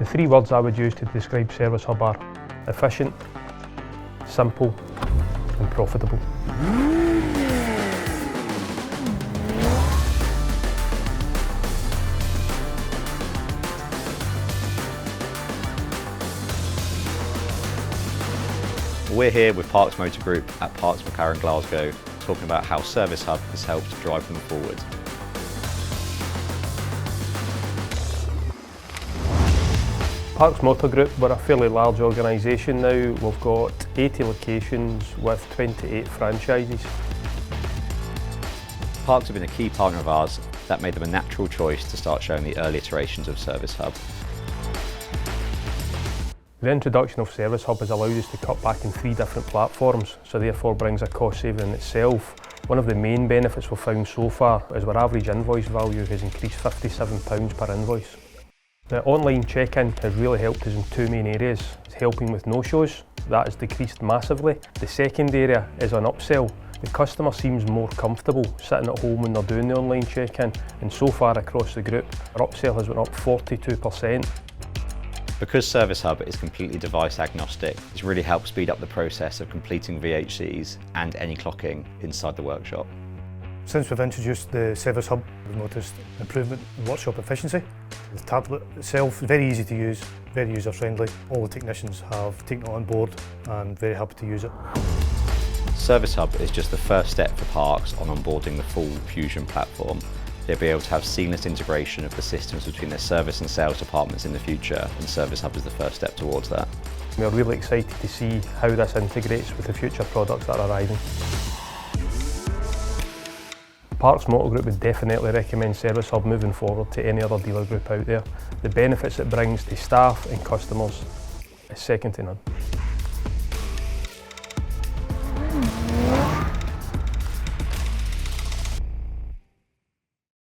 The three words I would use to describe Service Hub are efficient, simple and profitable. We're here with Parks Motor Group at Parks McLaren Glasgow, talking about how Service Hub has helped drive them forward. Parks Motor Group, we're a fairly large organisation now. We've got 80 locations with 28 franchises. Parks have been a key partner of ours that made them a natural choice to start showing the early iterations of Service Hub. The introduction of Service Hub has allowed us to cut back in 3 different platforms, so therefore brings a cost saving in itself. One of the main benefits we've found so far is our average invoice value has increased £57 per invoice. The online check-in has really helped us in 2 main areas. It's helping with no-shows, that has decreased massively. The second area is on upsell. The customer seems more comfortable sitting at home when they're doing the online check-in, and so far across the group, our upsell has went up 42%. Because Service Hub is completely device agnostic, it's really helped speed up the process of completing VHCs and any clocking inside the workshop. Since we've introduced the Service Hub, we've noticed improvement in workshop efficiency. The tablet itself is very easy to use, very user-friendly. All the technicians have taken it on board and very happy to use it. Service Hub is just the first step for Parks on onboarding the full Fusion platform. They'll be able to have seamless integration of the systems between their service and sales departments in the future, and Service Hub is the first step towards that. We're really excited to see how this integrates with the future products that are arriving. Parks Motor Group would definitely recommend Service Hub moving forward to any other dealer group out there. The benefits it brings to staff and customers is second to none.